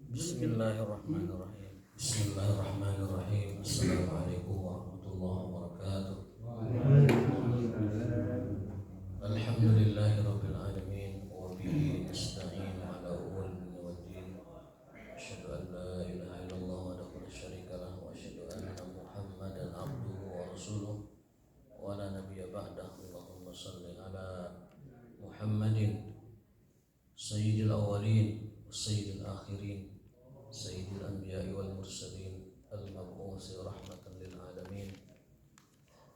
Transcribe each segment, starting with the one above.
Bismillahirrahmanirrahim. Bismillahirrahmanirrahim. Assalamualaikum warahmatullahi wabarakatuh. Alhamdulillahirabbil alamin wa bihi nasta'in ala umuri dunya waddin. Asyhadu an la ilaha illallah wahdahu la syarika lah wa asyhadu anna Muhammadan abduhu wa rasuluh wa la nabiyya ba'dahu. Allahumma shalli ala Muhammadin sayyidil awwalin was sayyidil akhirin sayyidil anbiya'i wal mursalin al-mab'uusi rahmatan lil alamin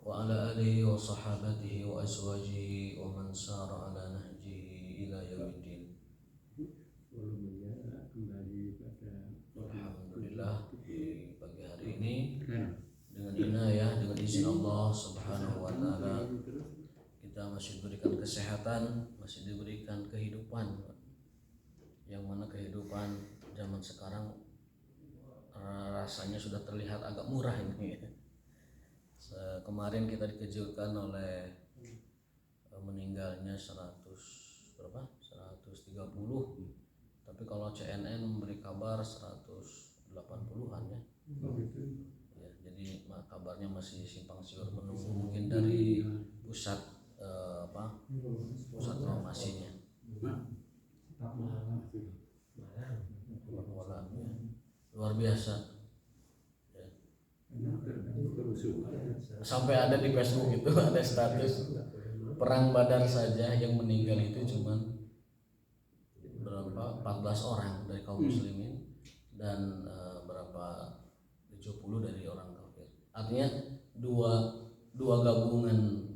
wa ala alihi wa sahabatihi wa azwajihi wa man sara ala nahjihi ila yaumiddin. Alhamdulillah, di pagi hari ini dengan inayah, dengan izin Allah Subhanahu wa taala, kita masih diberikan kesehatan, masih diberikan kehidupan, yang mana kehidupan zaman sekarang rasanya sudah terlihat agak murah ini. Kemarin kita dikejutkan oleh meninggalnya 130, tapi kalau CNN memberi kabar 180-an ya. Ya, jadi kabarnya masih simpang siur, menunggu mungkin dari pusat pusat informasinya. Luar biasa ya. Sampai ada di Facebook itu ada status perang Badar saja yang meninggal itu cuma berapa 14 orang dari kaum muslimin dan berapa 70 dari orang kafir. Artinya dua gabungan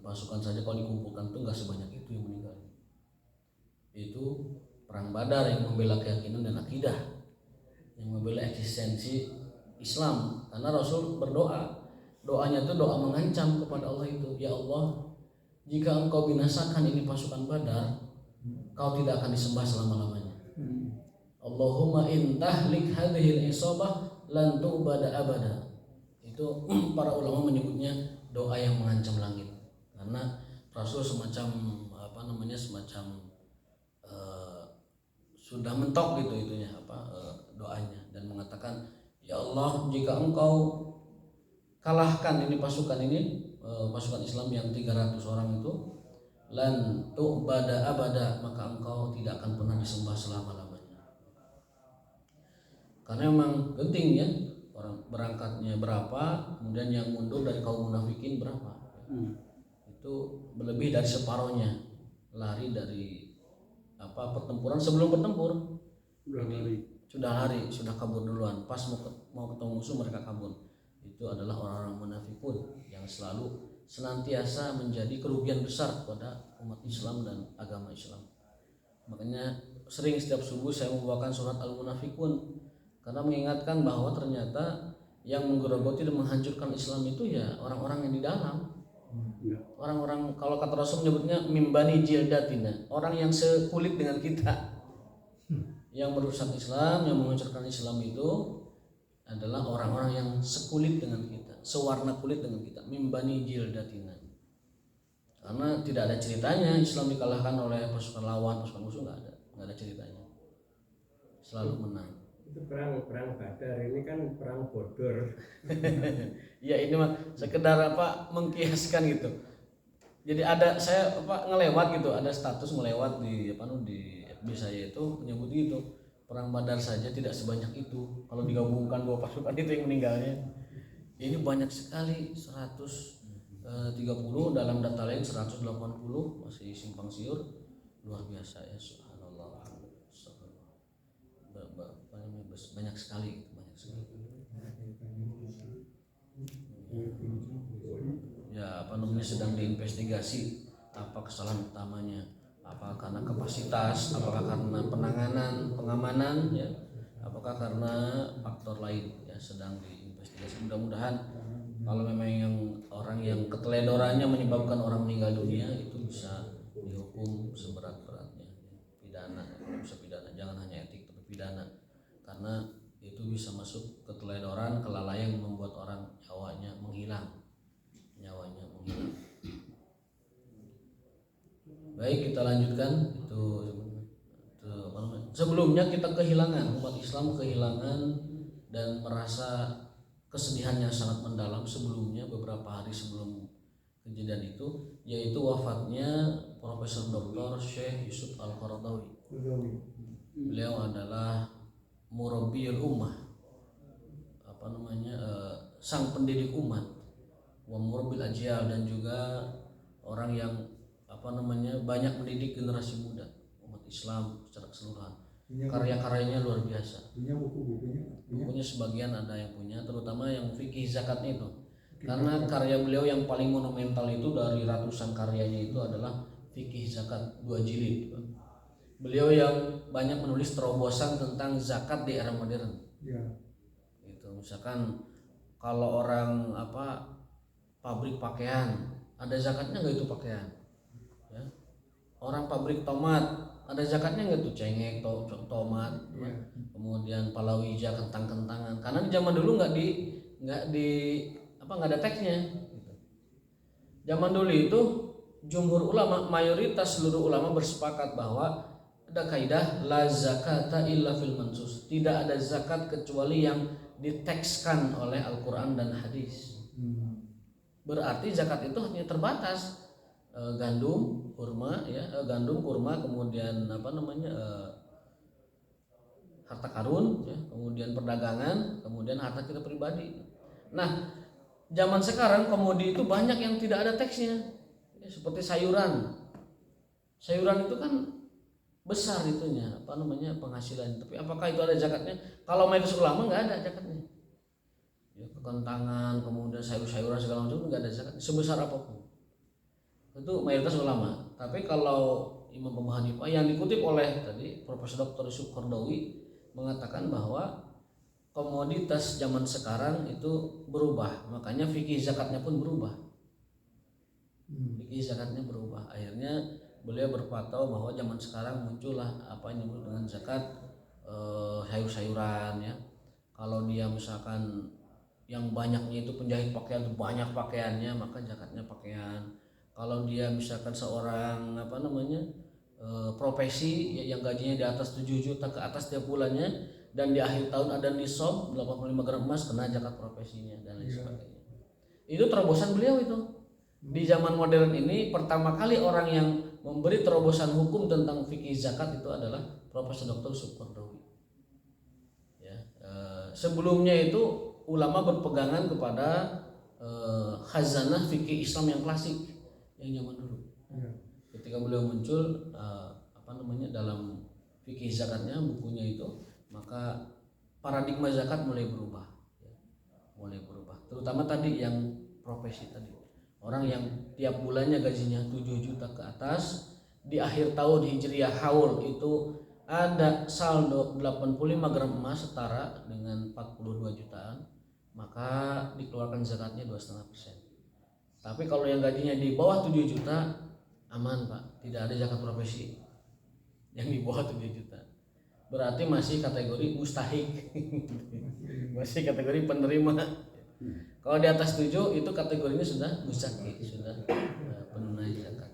pasukan saja kalau dikumpulkan itu nggak sebanyak itu yang meninggal. Itu perang Badar yang membela keyakinan dan akidah, yang membela eksistensi Islam. Karena Rasul doanya itu doa mengancam kepada Allah itu, ya Allah, jika engkau binasakan ini pasukan Badar, kau tidak akan disembah selama-lamanya. Allahumma in tahlik hadhil isabah lan tu'bada abada. Itu para ulama menyebutnya doa yang mengancam langit, karena Rasul semacam sudah mentok gitu doanya, dan mengatakan, ya Allah, jika engkau kalahkan ini pasukan Islam yang 300 orang itu, lan tu'bada abada, maka engkau tidak akan pernah disembah selama-lamanya. Karena memang penting ya, orang berangkatnya berapa, kemudian yang mundur dari kaum munafikin berapa, itu lebih dari separohnya lari dari pertempuran. Sebelum bertempur sudah kabur duluan. Pas mau ketemu musuh mereka kabur. Itu adalah orang-orang munafikun yang senantiasa menjadi kerugian besar kepada umat Islam dan agama Islam. Makanya sering setiap subuh saya membawakan surat Al-Munafikun, karena mengingatkan bahwa ternyata yang menggerogoti dan menghancurkan Islam itu ya orang-orang yang di dalam. Orang-orang, kalau kata Rasul menyebutnya mimbani jildatina, orang yang sekulit dengan kita. Yang merusak Islam, yang menghancurkan Islam itu adalah orang-orang yang sekulit dengan kita, sewarna kulit dengan kita, mimbani jildatina. Karena tidak ada ceritanya Islam dikalahkan oleh pasukan lawan, pasukan musuh, nggak ada ceritanya. Selalu menang. Itu perang Badar, ini kan perang bodor. Ya ini mah sekedar mengkiaskan gitu. Jadi saya ngelewat gitu, ada status melewat di FB saya itu menyebut gitu, perang Badar saja tidak sebanyak itu. Kalau digabungkan dua pasukan itu yang meninggalnya, ini banyak sekali, 130, dalam data lain 180, masih simpang siur. Luar biasa ya, subhanallah. Banyak sekali. Ya sedang diinvestigasi apa kesalahan utamanya, apakah karena kapasitas, apakah karena penanganan, pengamanan ya, apakah karena faktor lain ya, sedang diinvestigasi. Mudah-mudahan kalau memang yang orang yang keteledorannya menyebabkan orang meninggal dunia itu bisa dihukum seberat-beratnya, pidana. Kalau bisa pidana, jangan hanya etik tapi pidana, karena itu bisa masuk keteledoran, kelalaian yang membuat orang nyawanya menghilang. Baik, kita lanjutkan. Itu sebelumnya kita kehilangan, umat Islam kehilangan dan merasa kesedihan yang sangat mendalam sebelumnya, beberapa hari sebelum kejadian itu, yaitu wafatnya Profesor Dr. Syekh Yusuf Al-Qaradawi. Beliau adalah murabbiyul ummah, sang pendidik umat, wa murabbil ajyal, dan juga orang yang banyak mendidik generasi muda umat Islam secara keseluruhan. Karya-karyanya luar biasa. Bukunya sebagian ada yang punya, terutama yang fikih zakatnya itu. Karena karya beliau yang paling monumental itu dari ratusan karyanya itu adalah fikih zakat 2 jilid. Beliau yang banyak menulis terobosan tentang zakat di era modern. Ya. Itu misalkan kalau orang pabrik pakaian, ada zakatnya nggak itu pakaian? Ya. Orang pabrik tomat, ada zakatnya nggak tuh cengek, tomat, Ya. kemudian palawija, kentang-kentangan. Karena di zaman dulu nggak ada teksnya. Gitu. Zaman dulu itu jumhur ulama, mayoritas seluruh ulama bersepakat bahwa ada kaidah la zakata illa fil mansus. Tidak ada zakat kecuali yang ditekskan oleh Al-Quran dan hadis. Berarti zakat itu hanya terbatas gandum, kurma, kemudian harta karun, ya, kemudian perdagangan, kemudian harta kita pribadi. Nah, zaman sekarang komodi itu banyak yang tidak ada teksnya, ya, seperti sayuran. Sayuran itu kan besar itunya, penghasilan. Tapi apakah itu ada zakatnya? Kalau mayoritas ulama nggak ada zakatnya. Ya, kekentangan, kemudian sayur-sayuran segala macam nggak ada zakat sebesar apapun. Itu mayoritas ulama. Tapi kalau Imam Abu Hanifah yang dikutip oleh tadi Profesor Dr. Yusuf Qaradawi mengatakan bahwa komoditas zaman sekarang itu berubah, makanya fikih zakatnya pun berubah. Fikih zakatnya berubah. Akhirnya beliau berfatwa bahwa zaman sekarang muncullah apa yang disebut dengan zakat sayur-sayuran, ya. Kalau dia misalkan yang banyaknya itu penjahit pakaian, itu banyak pakaiannya, maka zakatnya pakaian. Kalau dia misalkan seorang profesi yang gajinya di atas 7 juta ke atas tiap bulannya, dan di akhir tahun ada nisab 85 gram emas, kena zakat profesinya dan lain sebagainya. Itu terobosan beliau itu. Di zaman modern ini pertama kali orang yang memberi terobosan hukum tentang fikih zakat itu adalah Profesor Dr. Yusuf Qaradawi. Ya, sebelumnya itu ulama berpegangan kepada khazanah fikih Islam yang klasik yang zaman dulu. Ketika beliau muncul dalam fikih zakatnya, bukunya itu, maka paradigma zakat mulai berubah, ya. Mulai berubah. Terutama tadi yang profesi tadi. Orang yang tiap bulannya gajinya 7 juta ke atas, di akhir tahun Hijriah haul itu ada saldo 85 gram emas setara dengan 42 jutaan, maka dikeluarkan zakatnya 2,5%. Tapi kalau yang gajinya di bawah 7 juta aman, Pak, tidak ada zakat profesi yang di bawah 7 juta. Berarti masih kategori mustahik. Masih kategori penerima. Kalau di atas 7 itu kategorinya sudah mustahik, sudah penunai zakat.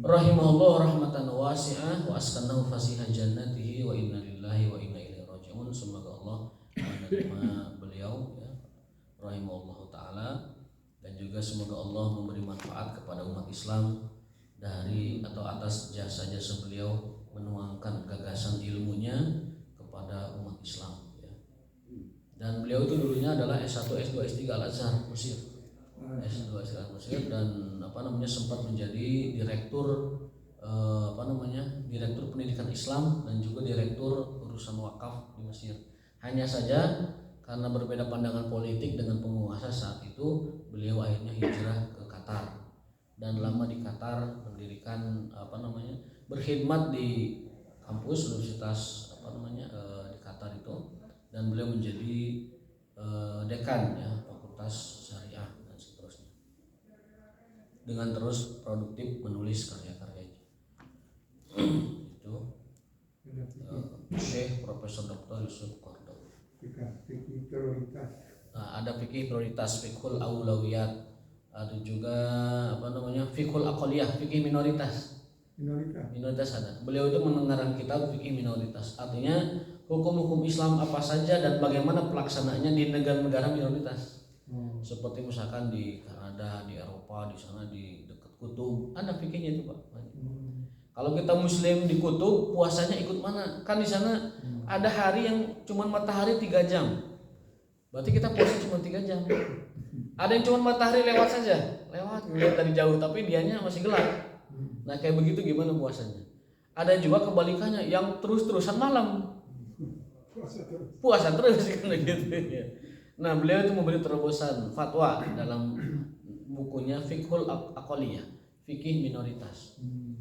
Rahimahullah rahmatan wasi'ah wa askanahu fasiha jannatihi wa inna lillahi wa inna ilaihi raji'un. Semoga Allah menerima beliau, ya, rahimahullah ta'ala, dan juga semoga Allah memberi manfaat kepada umat Islam dari atau atas jasa-jasa beliau menuangkan gagasan ilmunya kepada umat Islam, ya. Dan beliau itu dulunya adalah S1, S2, S3 Al-Azhar Mesir. S2 S3 Mesir, dan sempat menjadi direktur direktur pendidikan Islam dan juga direktur urusan wakaf di Mesir. Hanya saja karena berbeda pandangan politik dengan penguasa saat itu, beliau akhirnya hijrah ke Qatar dan lama di Qatar mendirikan berkhidmat di kampus universitas di Qatar itu, dan beliau menjadi dekan, ya, fakultas syariah dan seterusnya, dengan terus produktif menulis karya-karyanya. Itu Syekh Profesor Dr. Yusuf Qaradawi. Fikih prioritas. Ada fikih prioritas, fikhul aulawiyat, ada juga fikhul aqliyah, fikih minoritas. minoritas. Minoritas ada. Beliau itu mengarang kitab fikih minoritas. Artinya hukum-hukum Islam apa saja dan bagaimana pelaksanaannya di negara-negara minoritas. Seperti misalkan di Kanada, di Eropa, di sana di dekat kutub, ada fikihnya itu Pak. Kalau kita Muslim di kutub, puasanya ikut mana? Kan di sana ada hari yang cuma matahari 3 jam. Berarti kita puasa cuma 3 jam. Ada yang cuma matahari lewat saja, lewat ngeliat dari jauh, tapi dianya masih gelap. Nah kayak begitu gimana puasanya? Ada juga kebalikannya yang terus-terusan malam, puasa terus kan gitu ya. Nah beliau itu memberi terobosan fatwa dalam bukunya Fiqhul Aqaliyah, fikih minoritas.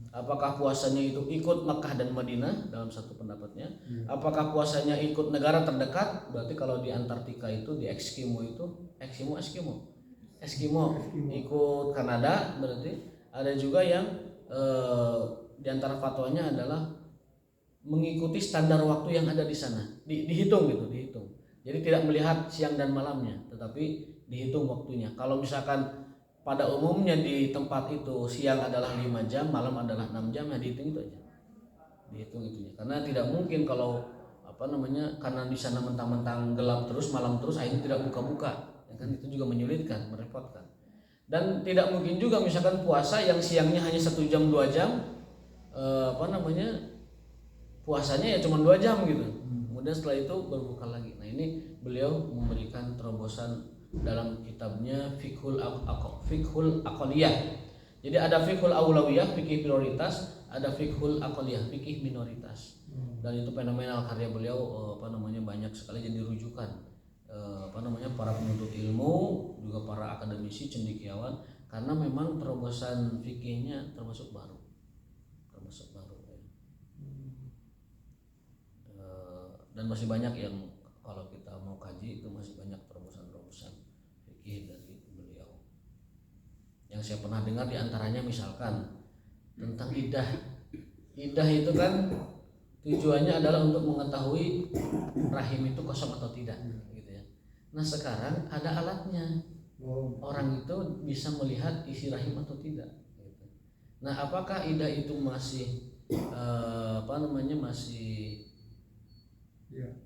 Apakah puasanya itu ikut Makkah dan Madinah dalam satu pendapatnya? Apakah puasanya ikut negara terdekat? Berarti kalau di Antartika itu, di Eskimo itu, Eskimo ikut Kanada berarti. Ada juga yang di antara fatwanya adalah mengikuti standar waktu yang ada di sana, dihitung gitu, dihitung. Jadi tidak melihat siang dan malamnya, tetapi dihitung waktunya. Kalau misalkan pada umumnya di tempat itu siang adalah 5 jam, malam adalah 6 jam, ya dihitung itu aja. Dihitung itunya. Karena tidak mungkin kalau karena di sana mentang-mentang gelap terus, malam terus, akhirnya tidak buka-buka. Ya kan itu juga menyulitkan, merepotkan. Dan tidak mungkin juga misalkan puasa yang siangnya hanya 1 jam 2 jam, puasanya ya cuma 2 jam gitu. Kemudian setelah itu berbuka lagi. Nah ini beliau memberikan terobosan dalam kitabnya Fiqhul Aqaliyah. Jadi ada Fiqhul Aulawiyah, fikih prioritas, ada Fiqhul Aqaliyah, fikih minoritas. Dan itu fenomenal karya beliau, banyak sekali jadi rujukan para penuntut ilmu, juga para akademisi, cendekiawan, karena memang terobosan fikihnya termasuk baru ya. Dan masih banyak yang kalau kita mau kaji itu masih banyak terobosan fikih dari beliau. Yang saya pernah dengar diantaranya misalkan tentang idah. Idah itu kan tujuannya adalah untuk mengetahui rahim itu kosong atau tidak, gitu ya. Nah sekarang ada alatnya, orang itu bisa melihat isi rahim atau tidak. Gitu. Nah apakah idah itu masih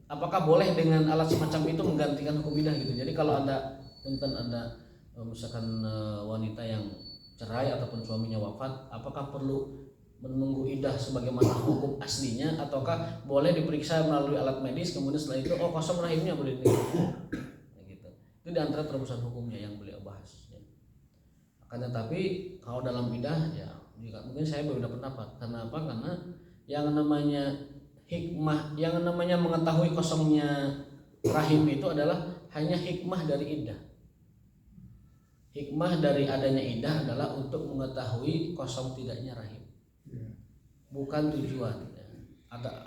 apakah boleh dengan alat semacam itu menggantikan hukum idah gitu? Jadi kalau ada misalkan wanita yang cerai ataupun suaminya wafat, apakah perlu menunggu idah sebagaimana hukum aslinya, ataukah boleh diperiksa melalui alat medis kemudian setelah itu kosong rahimnya boleh gitu. Itu di antara terobosan hukumnya yang beliau bahas ya. Akan tetapi kalau dalam idah ya juga mungkin saya berbeda pendapat. Kenapa? Karena yang namanya hikmah, yang namanya mengetahui kosongnya rahim itu adalah hanya hikmah dari idah. Hikmah dari adanya idah adalah untuk mengetahui kosong tidaknya rahim, bukan tujuan.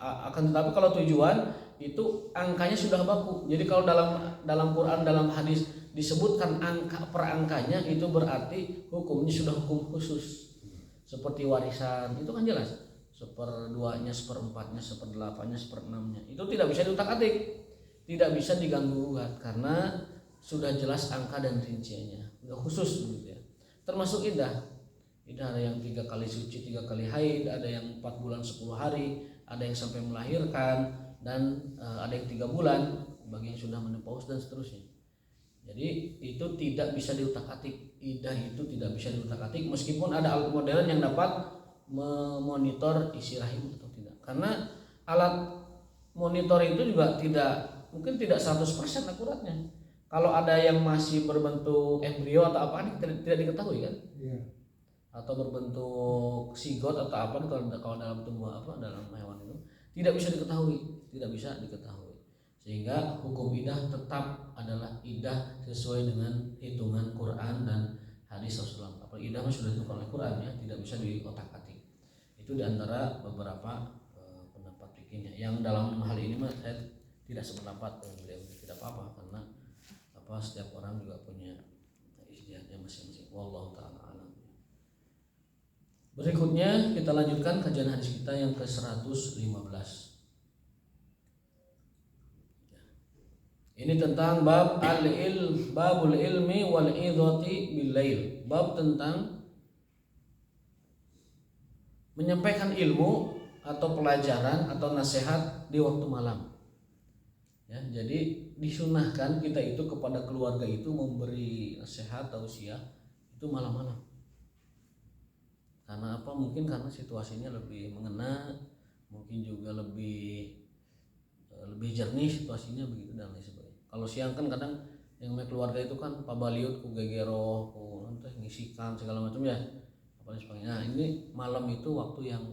Akan tetapi kalau tujuan itu angkanya sudah baku. Jadi kalau dalam Quran, dalam hadis disebutkan angka per angkanya, itu berarti hukumnya sudah hukum khusus. Seperti warisan itu kan jelas, 1/2-nya, 1/4-nya, 1/8-nya, 1/6-nya. Itu tidak bisa diutak-atik, tidak bisa diganggu gugat karena sudah jelas angka dan rinciannya, udah khusus gitu ya. Termasuk idah ada yang 3 kali suci, 3 kali haid, ada yang 4 bulan 10 hari, ada yang sampai melahirkan, dan ada yang 3 bulan bagi yang sudah menopause dan seterusnya. Jadi itu tidak bisa diutak-atik, idah itu tidak bisa diutak-atik meskipun ada alat modern yang dapat memonitor isi rahim atau tidak. Karena alat monitor itu juga mungkin tidak 100% akuratnya. Kalau ada yang masih berbentuk embrio atau apa tidak diketahui kan? Atau berbentuk sigot atau apa kalau dalam dalam hewan itu tidak bisa diketahui. Sehingga hukum idah tetap adalah idah sesuai dengan hitungan Quran dan hadis Rasulullah. Apalagi idah sudah ditentukan oleh Quran ya, tidak bisa diotak-atik. Itu diantara beberapa pendapat fikihnya. Yang dalam hal ini saya tidak sependapat dengan beliau, tidak apa-apa karena setiap orang juga punya ijtihadnya masing-masing. Wallahu ta'ala alam. Berikutnya kita lanjutkan kajian hadis kita yang ke-115. Ini tentang babul ilmi wal idhati bil lail. Bab tentang menyampaikan ilmu atau pelajaran atau nasihat di waktu malam. Ya, jadi disunahkan kita itu kepada keluarga itu memberi nasihat tausiah itu malam-malam. Karena apa? Mungkin karena situasinya lebih mengena, mungkin juga lebih jernih situasinya begitu dan lain sebagainya. Kalau siang kan kadang yang namanya keluarga itu kan pabaliut ku gegero ku ngisikan segala macam ya apa sebagainya. Nah, ini malam itu waktu yang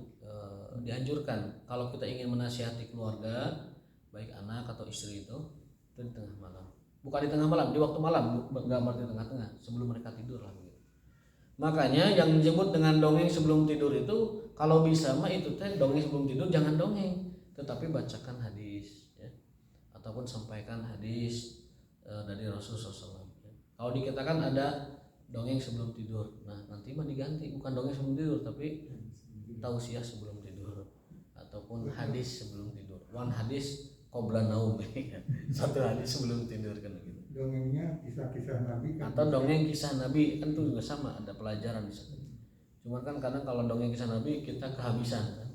dianjurkan kalau kita ingin menasihati keluarga baik anak atau istri itu di tengah malam. Bukan di tengah malam, di waktu malam, nggak berarti tengah-tengah, sebelum mereka tidur lah begitu. Makanya yang disebut dengan dongeng sebelum tidur itu kalau bisa mah itu teh dongeng sebelum tidur jangan dongeng, tetapi bacakan hadis ya. Ataupun sampaikan hadis dari Rasulullah SAW. Kalau di kita kan ada dongeng sebelum tidur. Nah, nanti mah diganti bukan dongeng sebelum tidur tapi tausiah sebelum tidur ataupun hadis sebelum tidur. One hadis qabla naum. Satu hadis sebelum tidur kan gitu. Dongengnya kisah-kisah Nabi kan. Atau dongeng kisah Nabi kan itu juga sama, ada pelajaran di sana. Cuman kan kadang kalau dongeng kisah Nabi kita kehabisan kan.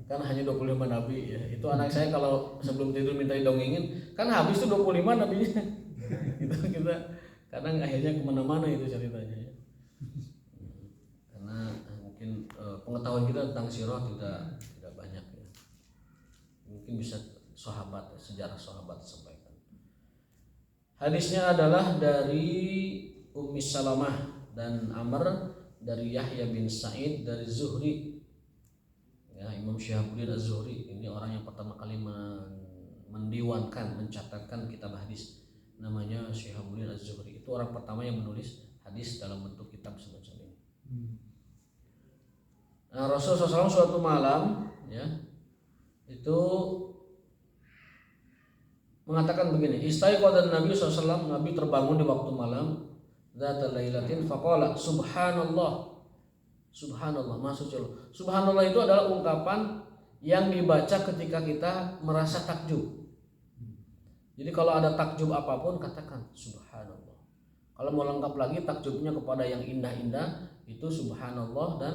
Kan hanya 25 Nabi ya. Itu anak saya kalau sebelum tidur minta didongengin kan habis tuh 25 Nabinya. Itu kita kadang akhirnya kemana-mana itu ceritanya ya. Karena mungkin pengetahuan kita tentang sirah tidak banyak ya. Mungkin bisa sahabat, sejarah sahabat disampaikan. Hadisnya adalah dari Ummi Salamah dan Amr, dari Yahya bin Sa'id, dari Zuhri. Ya, Imam Syihabuddin Az-Zuhri ini orang yang pertama kali mendiwankan, mencatatkan kitab hadis. Namanya Syihabuddin Az-Zuhri. Itu orang pertama yang menulis hadis dalam bentuk kitab semacam ini. Nah, Rasulullah SAW suatu malam ya itu mengatakan begini, istaiqadhan Nabi SAW, Nabi terbangun di waktu malam, dzata lailatin faqala subhanallah. Subhanallah, maksudnya subhanallah itu adalah ungkapan yang dibaca ketika kita merasa takjub. Jadi kalau ada takjub apapun katakan subhanallah. Kalau mau lengkap lagi takjubnya kepada yang indah-indah itu subhanallah dan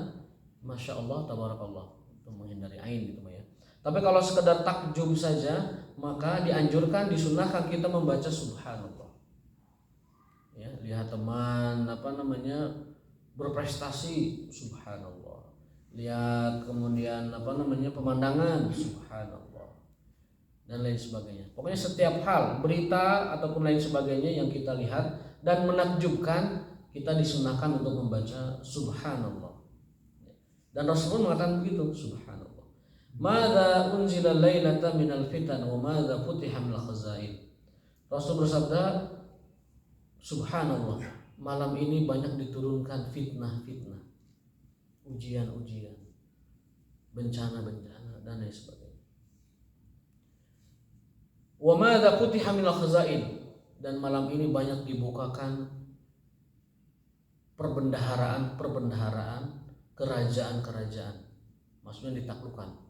masya Allah tabarakallah, untuk menghindari ain gitu ya. Tapi kalau sekedar takjub saja maka dianjurkan, disunahkan kita membaca subhanallah. Ya, lihat teman berprestasi subhanallah. Lihat kemudian pemandangan subhanallah dan lain sebagainya. Pokoknya setiap hal, berita ataupun lain sebagainya yang kita lihat dan menakjubkan, kita disunahkan untuk membaca subhanallah. Dan Rasulullah mengatakan begitu, subhanallah. Madza unzila lailata minal fitan wa madza futiha minal khazain. Rasul bersabda, subhanallah, malam ini banyak diturunkan fitnah-fitnah, ujian-ujian, bencana-bencana dan lain sebagainya. Wa madza futiha minal khazain, dan malam ini banyak dibukakan perbendaharaan, kerajaan-kerajaan. Maksudnya ditaklukkan.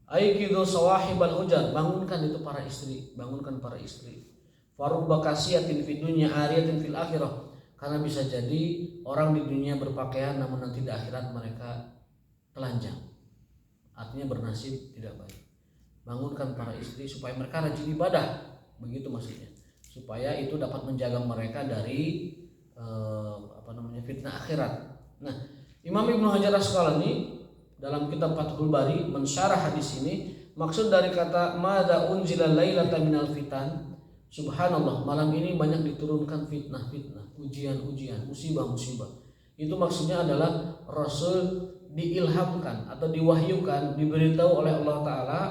Aikidu sawahibal hujan, bangunkan itu para istri, bangunkan para istri. Farubba kasiyatin fid dunya ariyatin fil akhirah, karena bisa jadi orang di dunia berpakaian namun nanti di akhirat mereka telanjang. Artinya bernasib tidak baik. Bangunkan para istri supaya mereka rajin ibadah, begitu maksudnya. Supaya itu dapat menjaga mereka dari fitnah akhirat. Nah, Imam Ibnu Hajar Asqalani dalam kitab Fathul Bari mensyarah hadis ini, maksud dari kata madza unzila lailata minal fitan, subhanallah, malam ini banyak diturunkan fitnah-fitnah, ujian-ujian, musibah-musibah. Itu maksudnya adalah Rasul diilhamkan atau diwahyukan, diberitahu oleh Allah Ta'ala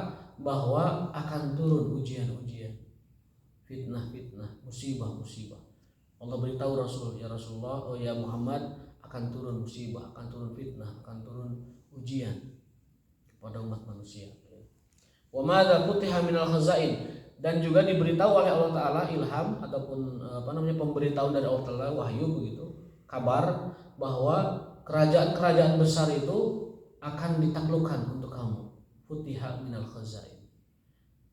bahwa akan turun ujian-ujian, fitnah-fitnah, musibah-musibah. Allah beritahu Rasul, ya Rasulullah, oh ya Muhammad, akan turun musibah, akan turun fitnah, akan turun ujian kepada umat manusia. Wa madza futiha minal khazain, dan juga diberitahu oleh Allah Ta'ala ilham ataupun pemberitahuan dari Allah Ta'ala, wahyu begitu, kabar bahwa kerajaan-kerajaan besar itu akan ditaklukkan untuk kamu. Futiha minal khazain,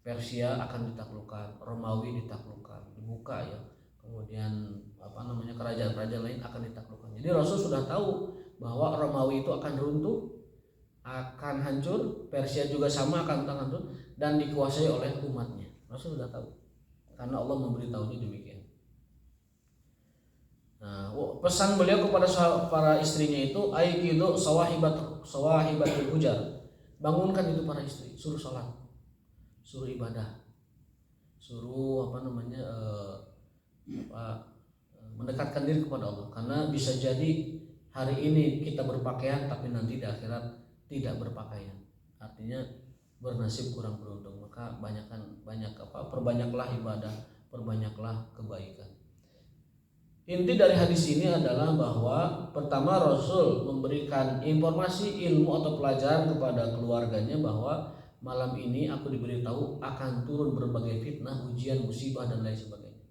Persia akan ditaklukkan, Romawi ditaklukkan, dibuka ya. Kemudian kerajaan-kerajaan lain akan ditaklukkan. Jadi Rasul sudah tahu bahwa Romawi itu akan runtuh, akan hancur, Persia juga sama akan hancur dan dikuasai oleh umatnya. Rasul sudah tahu karena Allah memberitahunya demikian. Nah, pesan beliau kepada para istrinya itu aikidu sawahibatul hujar. Bangunkan itu para istri, suruh sholat, suruh ibadah, suruh mendekatkan diri kepada Allah. Karena bisa jadi hari ini kita berpakaian tapi nanti di akhirat tidak berpakaian. Artinya bernasib kurang beruntung. Maka perbanyaklah ibadah, perbanyaklah kebaikan. Inti dari hadis ini adalah bahwa pertama Rasul memberikan informasi, ilmu atau pelajaran kepada keluarganya bahwa malam ini aku diberitahu akan turun berbagai fitnah, ujian, musibah dan lain sebagainya.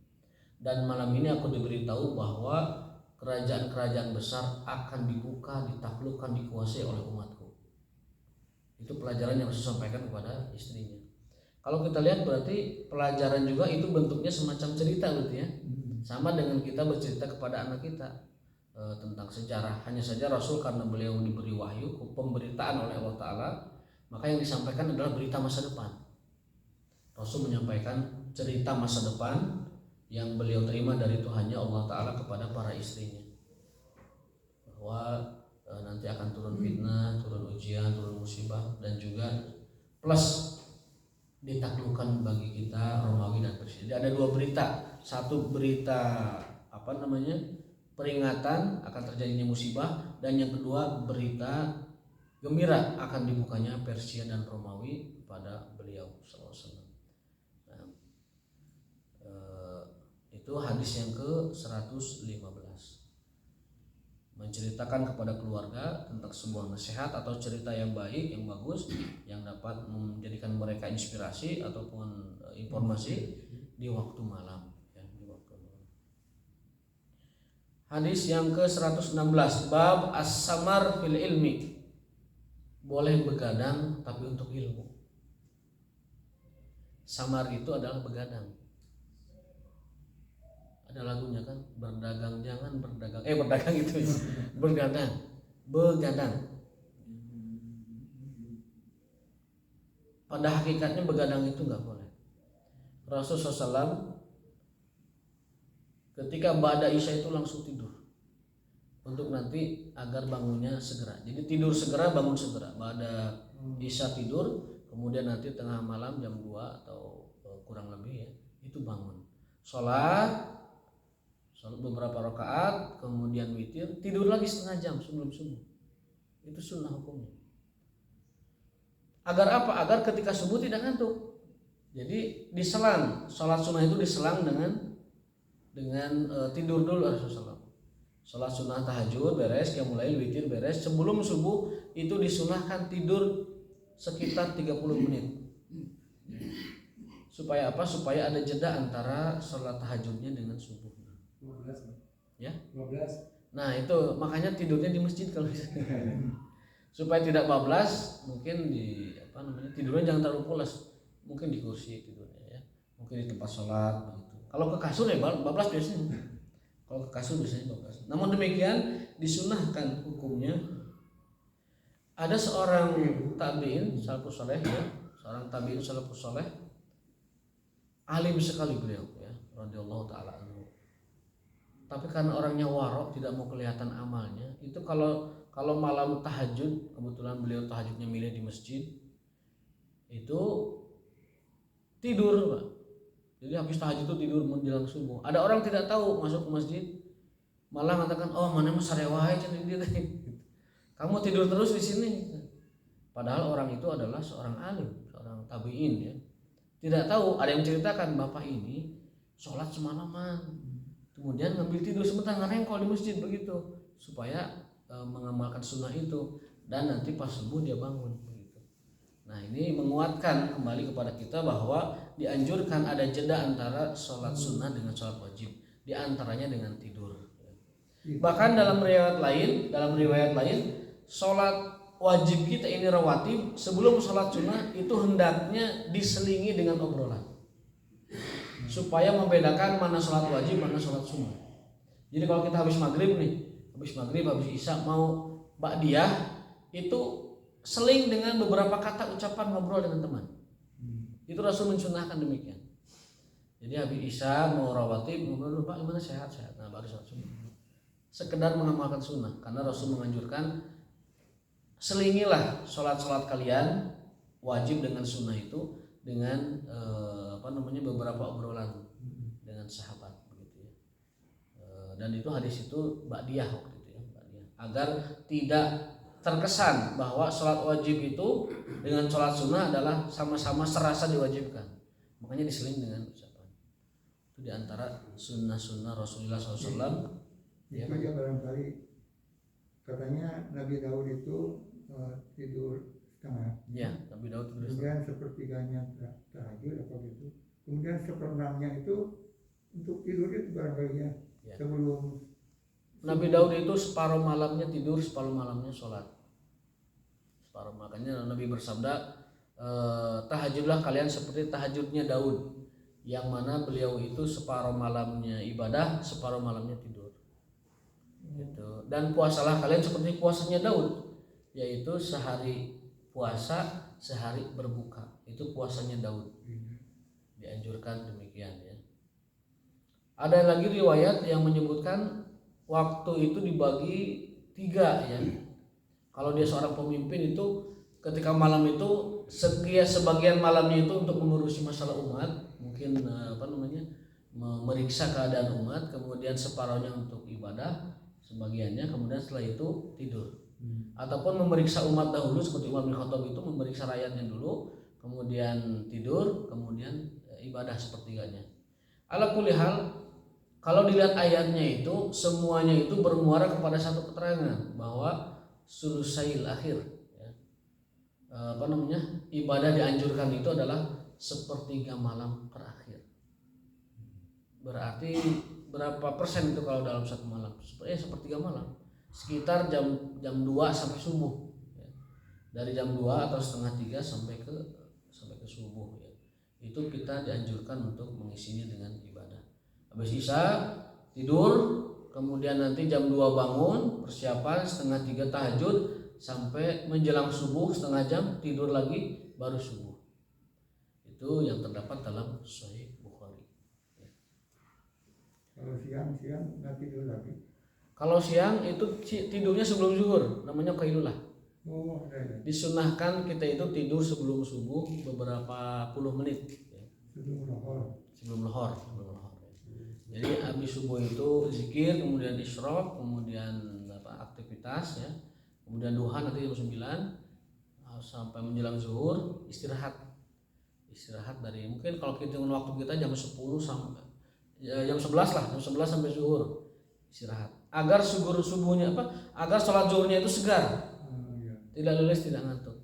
Dan malam ini aku diberitahu bahwa kerajaan-kerajaan besar akan dibuka, ditaklukkan, dikuasai oleh umatku. Itu pelajaran yang Rasul sampaikan kepada istrinya. Kalau kita lihat berarti pelajaran juga itu bentuknya semacam cerita gitu ya. Sama dengan kita bercerita kepada anak kita tentang sejarah. Hanya saja Rasul karena beliau diberi wahyu, pemberitaan oleh Allah Ta'ala, maka yang disampaikan adalah berita masa depan. Rasul menyampaikan cerita masa depan yang beliau terima dari Tuhannya Allah Ta'ala kepada para istrinya, bahwa nanti akan turun fitnah, turun ujian, turun musibah, dan juga plus ditaklukkan bagi kita Romawi dan Persia. Jadi ada dua berita. Satu berita peringatan akan terjadinya musibah, dan yang kedua berita gembira akan dibukanya Persia dan Romawi pada beliau SAW. Nah, itu hadis yang ke-115, menceritakan kepada keluarga tentang sebuah nasihat atau cerita yang baik, yang bagus, yang dapat menjadikan mereka inspirasi ataupun informasi di waktu malam. Hadis yang ke-116, bab as-samar fil ilmi, boleh begadang tapi untuk ilmu. Samar itu adalah begadang. Ada lagunya kan, berdagang jangan berdagang, berdagang itu ya. begadang. Pada hakikatnya begadang itu nggak boleh. Rasulullah SAW ketika ba'da isya itu langsung tidur untuk nanti agar bangunnya segera. Jadi tidur segera, bangun segera. Ba'da isya tidur, kemudian nanti tengah malam jam 2 atau kurang lebih ya, itu bangun. Sholat beberapa rakaat, kemudian witir, tidur lagi setengah jam sebelum subuh. Itu sunnah hukumnya. Agar apa? Agar ketika subuh tidak ngantuk. Jadi diselang, sholat sunnah itu diselang dengan tidur dulu Rasulullah. Sholat sunnah tahajud beres, qiyamul lail, witir beres, sebelum subuh itu disunahkan tidur sekitar 30 menit. Supaya apa? Supaya ada jeda antara sholat tahajudnya dengan subuh. 15. Ya? 15. Nah itu makanya tidurnya di masjid kalau supaya tidak bablas, mungkin tidurnya jangan terlalu pulas, mungkin di kursi tidurnya ya, mungkin di tempat sholat begitu. Kalau ke kasur ya bablas biasanya. Kalau ke kasur biasanya bablas. Namun demikian disunahkan hukumnya. Ada seorang tabi'in salafus saleh ya, seorang tabi'in salafus saleh, alim sekali beliau ya, radhiyallahu taala anhu. Tapi karena orangnya warok, tidak mau kelihatan amalnya, itu kalau malam tahajud, kebetulan beliau tahajudnya milih di masjid, itu tidur Pak. Jadi habis tahajud itu tidur menjelang subuh. Ada orang tidak tahu masuk ke masjid, malah mengatakan, oh mana mas sarewahai dia. Kamu tidur terus di sini. Padahal orang itu adalah seorang alim, seorang tabi'in ya. Tidak tahu, ada yang menceritakan bapak ini sholat semalaman, kemudian ngambil tidur sebentar ngerengkol di masjid begitu, supaya mengamalkan sunnah itu, dan nanti pas subuh dia bangun. Nah ini menguatkan kembali kepada kita bahwa dianjurkan ada jeda antara sholat sunnah dengan sholat wajib, di antaranya dengan tidur. Bahkan dalam riwayat lain, sholat wajib kita ini rawatib, sebelum sholat sunnah itu hendaknya diselingi dengan obrolan, supaya membedakan mana sholat wajib, mana sholat sunnah. Jadi kalau kita habis maghrib, habis isya mau ba'diyah, itu seling dengan beberapa kata ucapan ngobrol dengan teman. Itu Rasul mensunahkan demikian. Jadi habis Isya mau rawatib ngobrol dulu, Pak gimana, sehat? Nah baru sholat sunnah. Sekedar mengamalkan sunnah, karena Rasul menganjurkan selingilah sholat kalian wajib dengan sunnah itu dengan beberapa obrolan dengan sahabat begitu ya. Dan itu hadis itu ba'diyah waktu itu ya, ba'diyah. Agar tidak terkesan bahwa sholat wajib itu dengan sholat sunnah adalah sama-sama serasa diwajibkan. Makanya diseling dengan ucapan. Itu diantara sunnah-sunnah Rasulullah SAW. Itu ya barangkali katanya Nabi Daud itu tidur setengah. Ya, Nabi Daud tidur setengah. Kemudian sepertiganya tahajud apa gitu. Kemudian seperenamnya itu untuk tidur itu barangkali ya. Sebelum Nabi Daud itu separuh malamnya tidur, separuh malamnya sholat. Makanya Nabi bersabda, tahajudlah kalian seperti tahajudnya Daud, yang mana beliau itu separuh malamnya ibadah, separuh malamnya tidur. Gitu. Dan puasalah kalian seperti puasanya Daud, yaitu sehari puasa, sehari berbuka. Itu puasanya Daud. Dianjurkan demikian ya. Ada lagi riwayat yang menyebutkan waktu itu dibagi 3 ya. Kalau dia seorang pemimpin itu ketika malam itu sebagian malamnya itu untuk mengurusi masalah umat, mungkin memeriksa keadaan umat, kemudian separuhnya untuk ibadah, sebagiannya, kemudian setelah itu tidur. Ataupun memeriksa umat dahulu seperti Umar bin Khattab itu memeriksa rakyatnya dulu, kemudian tidur, kemudian ibadah sepertiganya. Ala kulli hal, kalau dilihat ayatnya itu semuanya itu bermuara kepada satu keterangan bahwa sulusail akhir ya. Ibadah dianjurkan itu adalah sepertiga malam terakhir. Berarti berapa persen itu kalau dalam satu malam? Sepertiga malam. Sekitar jam 2 sampai subuh ya. Dari jam 2 atau setengah 3 sampai ke subuh ya. Itu kita dianjurkan untuk mengisinya dengan ibadah. Habis Isya tidur, kemudian nanti jam 2 bangun, persiapan setengah 3 tahajud sampai menjelang subuh setengah jam tidur lagi baru subuh. Itu yang terdapat dalam Sahih Bukhari. Ya. Kalau siang nggak tidur lagi. Kalau siang itu tidurnya sebelum zuhur, namanya qailulah. Oh, ada. Disunahkan kita itu tidur sebelum subuh beberapa puluh menit. Ya. Sebelum lohor. Jadi habis subuh itu zikir, kemudian isyraq, kemudian aktivitas ya. Kemudian duha nanti jam 9 sampai menjelang zuhur istirahat. Istirahat dari mungkin kalau kita hitungan waktu kita jam 10 sampai jam 11 lah, jam 11 sampai zuhur. Istirahat. Agar subuhnya agar sholat zuhurnya itu segar. Tidak leles, tidak ngantuk.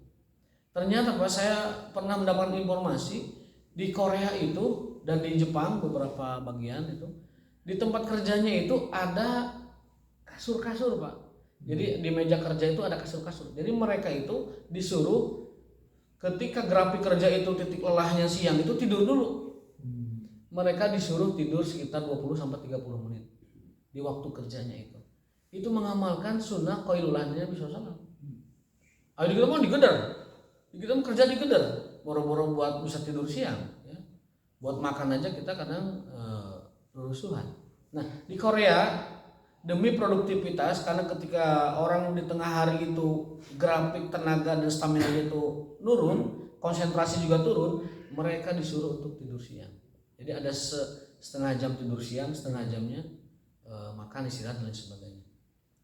Ternyata Pak, saya pernah mendapatkan informasi di Korea itu dan di Jepang beberapa bagian itu di tempat kerjanya itu ada kasur-kasur Pak. Jadi di meja kerja itu ada kasur-kasur. Jadi mereka itu disuruh ketika grafik kerja itu titik lelahnya siang itu tidur dulu. Mereka disuruh tidur sekitar 20 sampai 30 menit di waktu kerjanya itu. Itu mengamalkan sunnah qailulahnya Nabi SAW. Ayo kita mau digedar. Kita mau kerja digedar. Boro-boro buat bisa tidur siang. Buat makan aja kita kadang rusuhan. Nah di Korea demi produktivitas, karena ketika orang di tengah hari itu grafik tenaga dan stamina itu nurun, konsentrasi juga turun, mereka disuruh untuk tidur siang. Jadi ada setengah jam tidur siang, setengah jamnya makan, istirahat dan lain sebagainya.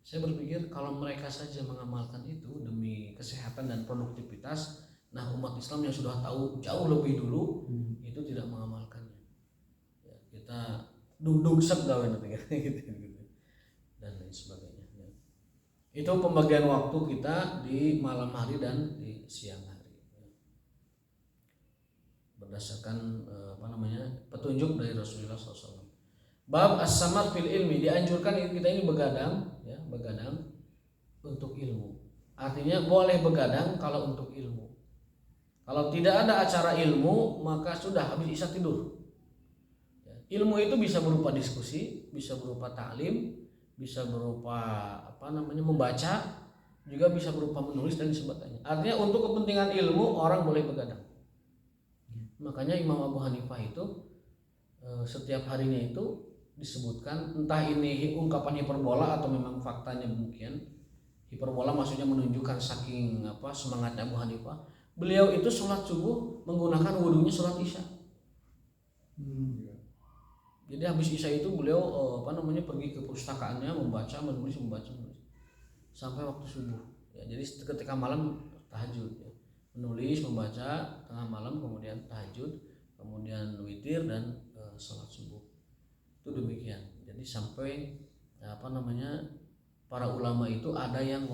Saya berpikir kalau mereka saja mengamalkan itu demi kesehatan dan produktivitas, nah umat Islam yang sudah tahu jauh lebih dulu itu tidak mengamalkannya. Ya, kita duduk gawe nanti gitu dan lain sebagainya. Ya. Itu pembagian waktu kita di malam hari dan di siang hari. Ya. Berdasarkan petunjuk dari Rasulullah SAW. Bab as-samar fil ilmi, dianjurkan kita ini begadang untuk ilmu. Artinya boleh begadang kalau untuk ilmu. Kalau tidak ada acara ilmu, maka sudah habis isya tidur. Ilmu itu bisa berupa diskusi, bisa berupa ta'lim, bisa berupa membaca, juga bisa berupa menulis dan sebagainya. Artinya untuk kepentingan ilmu orang boleh begadang. Makanya Imam Abu Hanifah itu setiap harinya itu disebutkan, entah ini ungkapan hiperbola atau memang faktanya demikian. Hiperbola maksudnya menunjukkan saking semangatnya Abu Hanifah. Beliau itu sholat subuh menggunakan wudhunya sholat isya. Jadi habis isya itu beliau pergi ke pustakaannya membaca, menulis sampai waktu subuh. Ya, jadi ketika malam tahajud, ya. Menulis, membaca tengah malam, kemudian tahajud, kemudian witir dan sholat subuh. Itu demikian. Jadi sampai para ulama itu ada yang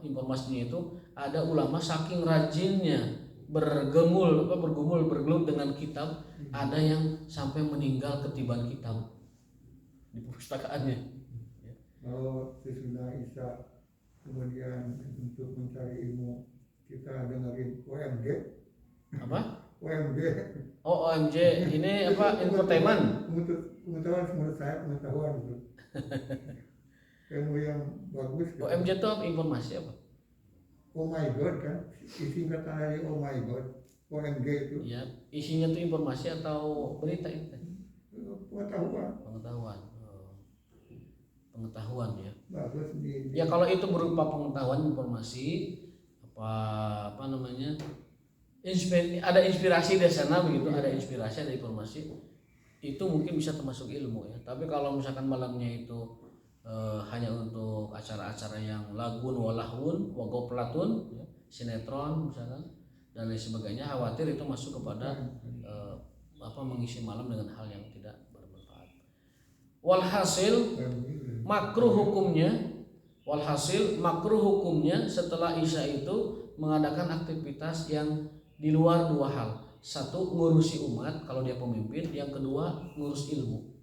informasinya itu ada ulama saking rajinnya bergelut dengan kitab, ada yang sampai meninggal ketiban kitab di pustakaannya. Kalau sesudah isya kemudian untuk mencari ilmu kita dengerin OMG. Apa? OMG. Oh, OMG ini infotainment. Menurut saya pengetahuan gitu. Ilmu yang bagus gitu. OMG itu informasi apa? Oh my god kan, singkatan dari oh my god, OMG itu. Ya, isinya itu informasi atau berita itu? Pengetahuan. Pengetahuan ya. Bagus Ya kalau itu berupa pengetahuan, informasi ada inspirasi di sana begitu, ada inspirasi, ada informasi, itu mungkin bisa termasuk ilmu ya. Tapi kalau misalkan malamnya itu hanya untuk acara-acara yang lagun walahun wagoplatun ya, sinetron misalkan dan lain sebagainya, khawatir itu masuk kepada mengisi malam dengan hal yang tidak bermanfaat. Walhasil makruh hukumnya setelah isya itu mengadakan aktivitas yang di luar dua hal. Satu, ngurusi umat kalau dia pemimpin, yang kedua ngurus ilmu.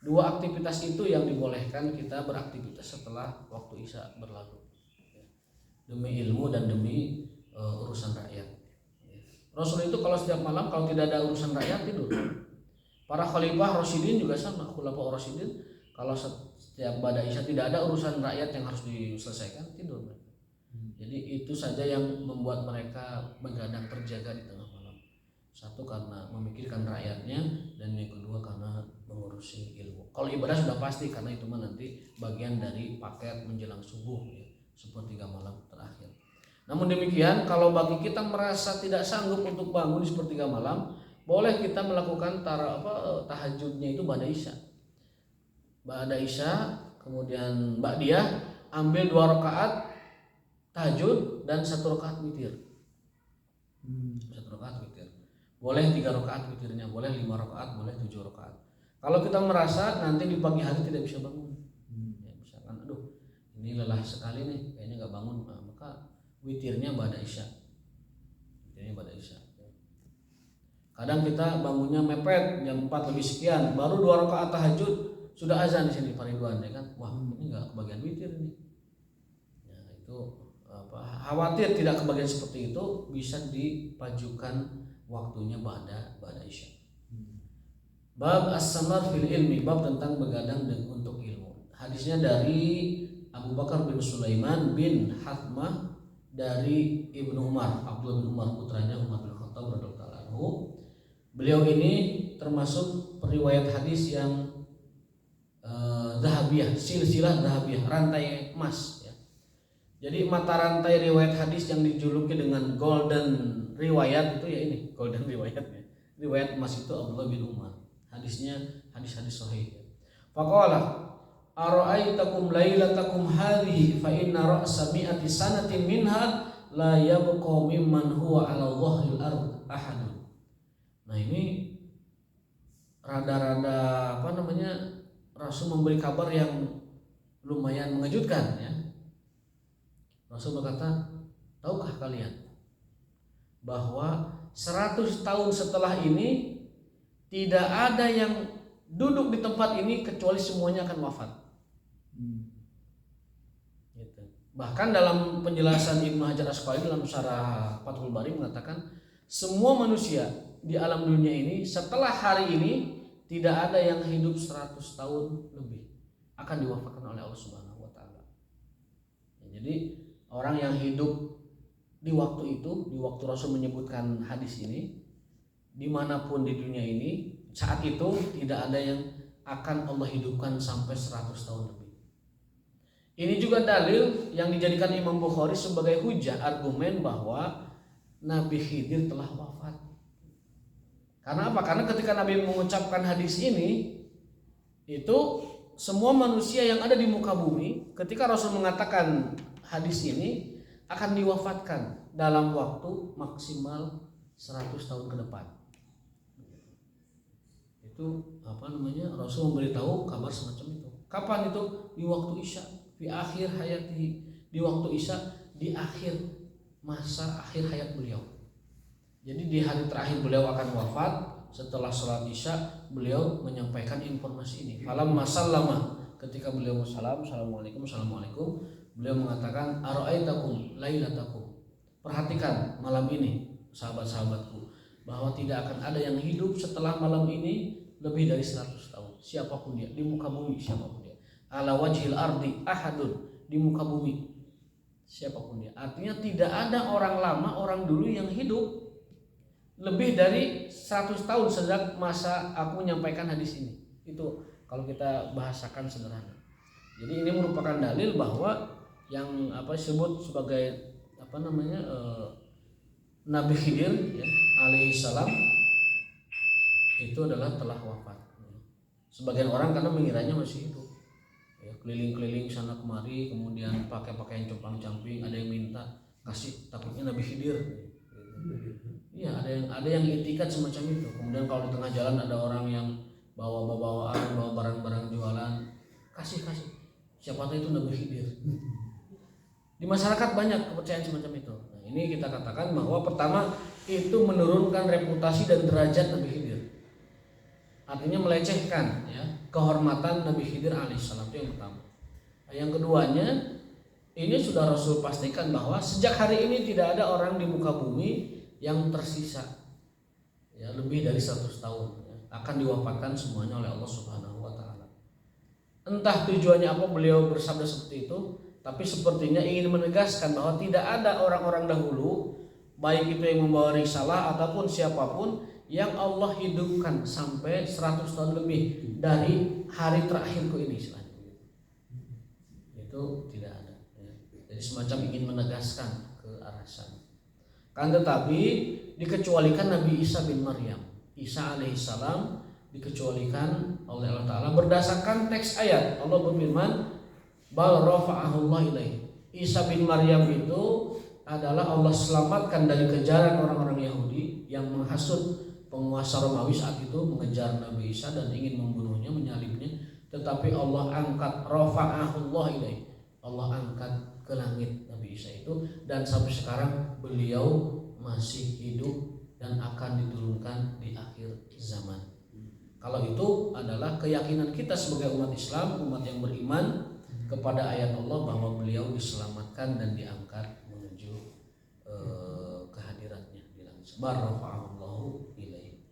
Dua aktivitas itu yang dibolehkan kita beraktivitas setelah waktu isya berlalu, demi ilmu dan demi urusan rakyat. Rasul itu kalau setiap malam kalau tidak ada urusan rakyat tidur. Para khalifah Rasyidin juga sama, khulafa Rasyidin kalau setiap pada isya tidak ada urusan rakyat yang harus diselesaikan, tidur mereka. Jadi itu saja yang membuat mereka begadang terjaga di tengah malam. Satu karena memikirkan rakyatnya, dan yang kedua karena mengurusi ilmu. Kalau ibadah sudah pasti karena itu nanti bagian dari paket menjelang subuh ya, sepertiga malam terakhir. Namun demikian, kalau bagi kita merasa tidak sanggup untuk bangun di sepertiga malam, boleh kita melakukan tahajudnya itu ba'da isya. Ba'da isya, kemudian ba'diyah, ambil 2 rakaat tahajud dan 1 rakaat witir. 1 rakaat witir. Boleh 3 rakaat witirnya, boleh 5 rakaat, boleh 7 rakaat. Kalau kita merasa nanti di pagi hari tidak bisa bangun, ya, misalkan ini lelah sekali nih, kayaknya nggak bangun, maka witirnya ba'da isya. Witirnya ba'da isya. Kadang kita bangunnya mepet jam 4 lebih sekian, baru 2 rakaat tahajud sudah azan di sini Fariduan ya kan. Wah, ini nggak kebagian witir nih. Ya, itu khawatir tidak kebagian seperti itu, bisa dipajukan waktunya ba'da isya. Bab as-samar fil ilmi, bab tentang begadang untuk ilmu. Hadisnya dari Abu Bakar bin Sulaiman bin Hatmah dari Ibnu Umar, Abdullah bin Umar putranya Umar bin Khattab radhiyallahu anhu. Beliau ini termasuk periwayat hadis yang zahabiyah, silsilah zahabiyah, rantai emas ya. Jadi mata rantai riwayat hadis yang dijuluki dengan golden riwayat itu ya ini, golden riwayatnya. Riwayat emas itu Abdullah bin Umar. Hadisnya hadis-hadis sahih. Faqala ara'aitakum lailatakum hadhihi fa inna ra'sa mi'ati sanatin minha la yabqa mimman huwa 'ala dhahril ard ahad. Nah, ini rada-rada Rasul memberi kabar yang lumayan mengejutkan ya. Rasul berkata, tahukah kalian bahwa 100 tahun setelah ini tidak ada yang duduk di tempat ini kecuali semuanya akan wafat. Gitu. Bahkan dalam penjelasan Ibnu Hajar Asqalani dalam Syarah Fathul Bari mengatakan semua manusia di alam dunia ini setelah hari ini tidak ada yang hidup 100 tahun lebih, akan diwafatkan oleh Allah Subhanahu wa taala. Jadi orang yang hidup di waktu itu, di waktu Rasul menyebutkan hadis ini, dimanapun di dunia ini, saat itu tidak ada yang akan Allah hidupkan sampai 100 tahun lebih. Ini juga dalil yang dijadikan Imam Bukhari sebagai hujah, argumen bahwa Nabi Khidir telah wafat. Karena apa? Karena ketika Nabi mengucapkan hadis ini, itu semua manusia yang ada di muka bumi, ketika Rasul mengatakan hadis ini, akan diwafatkan dalam waktu maksimal 100 tahun ke depan. Itu Rasul memberitahu kabar semacam itu. Kapan itu? Di waktu Isya, di akhir hayatihi, di waktu Isya, di akhir masa akhir hayat beliau. Jadi di hari terakhir beliau akan wafat, setelah sholat Isya beliau menyampaikan informasi ini. Falamma sallama, ketika beliau salam, assalamualaikum, assalamualaikum, beliau mengatakan ara'aitakum lailatakum, perhatikan malam ini sahabat-sahabatku, bahwa tidak akan ada yang hidup setelah malam ini lebih dari 100 tahun, siapapun dia, di muka bumi siapapun dia, ala wajhil ardi ahadun, di muka bumi siapapun dia. Artinya tidak ada orang lama, orang dulu yang hidup lebih dari 100 tahun sejak masa aku menyampaikan hadis ini. Itu kalau kita bahasakan sederhana. Jadi ini merupakan dalil bahwa yang disebut sebagai Nabi Khidir ya, alaihi salam, itu adalah telah wafat. Sebagian orang karena mengiranya masih hidup, ya, keliling-keliling sana kemari, kemudian pakai pakaian compang-camping, ada yang minta kasih, takutnya Nabi Khidir. Iya, ada yang itikat semacam itu. Kemudian kalau di tengah jalan ada orang yang bawa bawaan, bawa barang-barang jualan, kasih. Siapa tahu itu Nabi Khidir. Di masyarakat banyak kepercayaan semacam itu. Nah, ini kita katakan bahwa pertama itu menurunkan reputasi dan derajat Nabi Khidir. Artinya melecehkan ya kehormatan Nabi Khidir alaihissalam, itu yang pertama. Nah, yang keduanya, ini sudah Rasul pastikan bahwa sejak hari ini tidak ada orang di muka bumi yang tersisa ya lebih dari 100 tahun ya, akan diwafatkan semuanya oleh Allah Subhanahu wa taala. Entah tujuannya apa beliau bersabda seperti itu, tapi sepertinya ingin menegaskan bahwa tidak ada orang-orang dahulu, baik itu yang membawa risalah ataupun siapapun, yang Allah hidupkan sampai 100 tahun lebih dari hari terakhirku ini selanjutnya. Itu tidak ada ya. Jadi semacam ingin menegaskan ke arah sana. Kan tetapi dikecualikan Nabi Isa bin Maryam. Isa alaihissalam dikecualikan oleh Allah Ta'ala berdasarkan teks ayat. Allah berfirman, bal rafa'ahu Allah ilaihi. Isa bin Maryam itu adalah Allah selamatkan dari kejaran orang-orang Yahudi yang menghasut penguasa Romawi saat itu, mengejar Nabi Isa dan ingin membunuhnya, menyalibnya. Tetapi Allah angkat, rafa'ahu Allah ilaihi, Allah angkat ke langit Nabi Isa itu, dan sampai sekarang beliau masih hidup dan akan diturunkan di akhir zaman. Kalau itu adalah keyakinan kita sebagai umat Islam, umat yang beriman kepada ayat Allah bahwa beliau diselamatkan dan diangkat menuju kehadirannya di langit. Barrafa'allahu ilaihi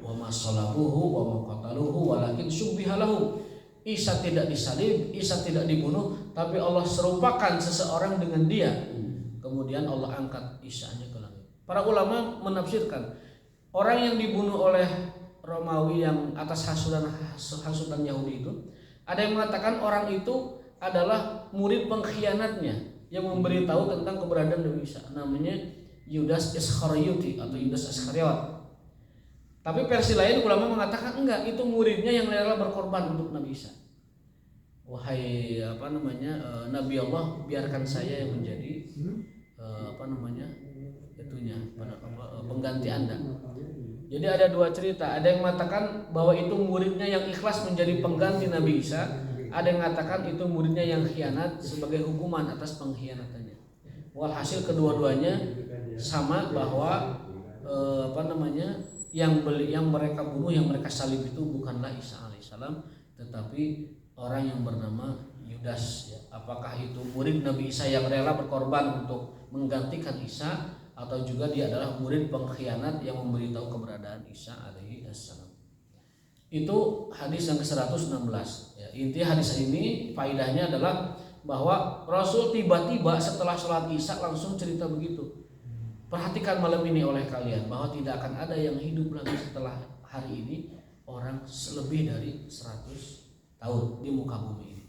wa ma salabuhu wa ma qataluhu walakin syubbiha lahu. Isa tidak disalib, Isa tidak dibunuh, tapi Allah serupakan seseorang dengan dia. Kemudian Allah angkat Isa-nya ke langit. Para ulama menafsirkan orang yang dibunuh oleh Romawi yang atas hasutan Yahudi itu, ada yang mengatakan orang itu adalah murid pengkhianatnya yang memberitahu tentang keberadaan Nabi Isa, namanya Yudas Iskariyuti atau Yudas Iskariot. Tapi versi lain ulama mengatakan enggak, itu muridnya yang rela berkorban untuk Nabi Isa. Wahai Nabi Allah, biarkan saya yang menjadi pengganti Anda. Jadi ada dua cerita. Ada yang mengatakan bahwa itu muridnya yang ikhlas menjadi pengganti Nabi Isa. Ada yang mengatakan itu muridnya yang khianat sebagai hukuman atas pengkhianatannya. Walhasil kedua-duanya sama, bahwa yang mereka bunuh, yang mereka salib itu bukanlah Isa alaihissalam, tetapi orang yang bernama Yudas. Ya. Apakah itu murid Nabi Isa yang rela berkorban untuk menggantikan Isa, atau juga dia adalah murid pengkhianat yang memberitahu keberadaan Isa alaihissalam. Itu hadis yang ke-116. Ya, inti hadis ini faidahnya adalah bahwa Rasul tiba-tiba setelah sholat Isya langsung cerita begitu. Perhatikan malam ini oleh kalian bahwa tidak akan ada yang hidup lagi setelah hari ini orang lebih dari 100 tahun di muka bumi ini.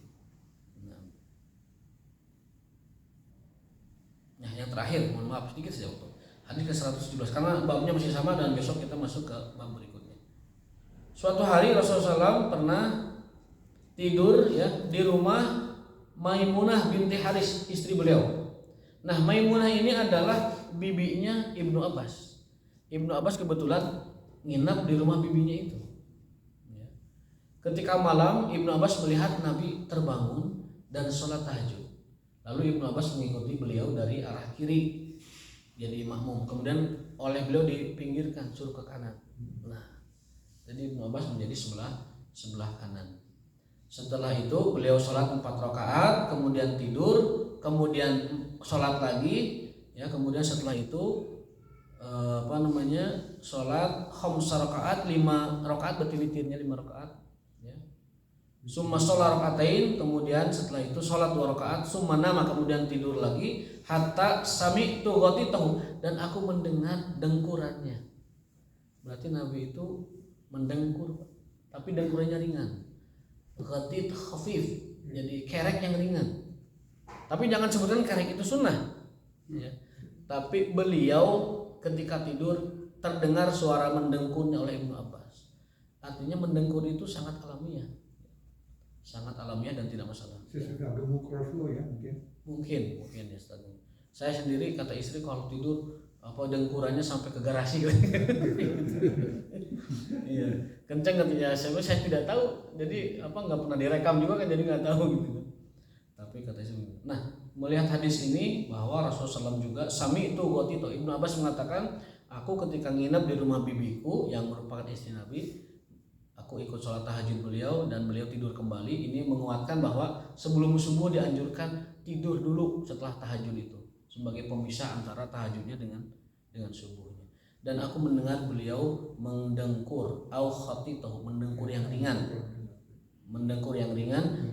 Nah, yang terakhir, mohon maaf sedikit saja waktu. Hadis ke-117 karena babnya masih sama dan besok kita masuk ke bab berikutnya. Suatu hari Rasulullah SAW pernah tidur ya di rumah Maimunah binti Haris, istri beliau. Nah, Maimunah ini adalah bibinya Ibnu Abbas. Ibnu Abbas kebetulan nginap di rumah bibinya itu. Ya. Ketika malam Ibnu Abbas melihat Nabi terbangun dan sholat tahajud. Lalu Ibnu Abbas mengikuti beliau dari arah kiri jadi makmum. Kemudian oleh beliau dipinggirkan suruh ke kanan. Nah, jadi Ibnu Abbas menjadi sebelah kanan. Setelah itu beliau sholat 4 rakaat, kemudian tidur, kemudian sholat lagi, ya kemudian setelah itu sholat khamsa rakaat, 5 rakaat berarti witirnya 5 rakaat, ya. Summa sholat rakaatain, kemudian setelah itu sholat 2 rakaat, summa nama, kemudian tidur lagi, hatta sami'tu ghatitahu, dan aku mendengar dengkurannya. Berarti Nabi itu mendengkur, tapi dengkurannya ringan. Ghatit khafif, jadi kerek yang ringan. Tapi jangan sebutkan kerek itu sunnah, ya. Tapi beliau ketika tidur terdengar suara mendengkurnya oleh Ibnu Abbas. Artinya mendengkur itu sangat alamiah dan tidak masalah. Sesudah gemuk Rasul ya Mungkin ya Ustaz. Saya sendiri kata istri kalau tidur dengkurannya sampai ke garasi. Iya, kenceng katanya. Saya tidak tahu. Jadi nggak pernah direkam juga kan, jadi nggak tahu gitu. Tapi kata istri. Nah, melihat hadis ini bahwa Rasulullah SAW juga sami itu ghatito. Ibnu Abbas mengatakan, aku ketika nginap di rumah bibiku yang merupakan istri Nabi, aku ikut sholat tahajud beliau dan beliau tidur kembali. Ini menguatkan bahwa sebelum subuh dianjurkan tidur dulu setelah tahajud itu sebagai pemisah antara tahajudnya dengan subuhnya. Dan aku mendengar beliau mendengkur au khatitahu, mendengkur yang ringan.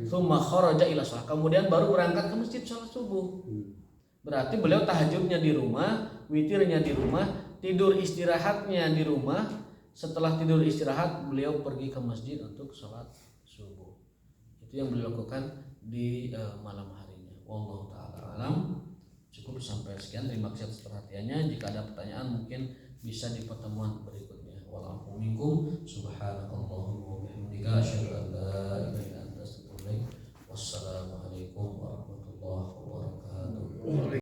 Tsumma kharaja ila shalah, kemudian baru berangkat ke masjid salat subuh. Berarti beliau tahajudnya di rumah, witirnya di rumah, tidur istirahatnya di rumah. Setelah tidur istirahat beliau pergi ke masjid untuk sholat subuh. Itu yang beliau lakukan di malam harinya. Wallahu ta'ala alam. Cukup sampai sekian. Terima kasih atas perhatiannya. Jika ada pertanyaan mungkin bisa di pertemuan berikutnya. Wallahu minkum. Subhanakallahumma wa bihamdika asyhadu an la ilaha illa anta astaghfiruka wa atubu ilaik. Wassalamualaikum warahmatullahi wabarakatuh.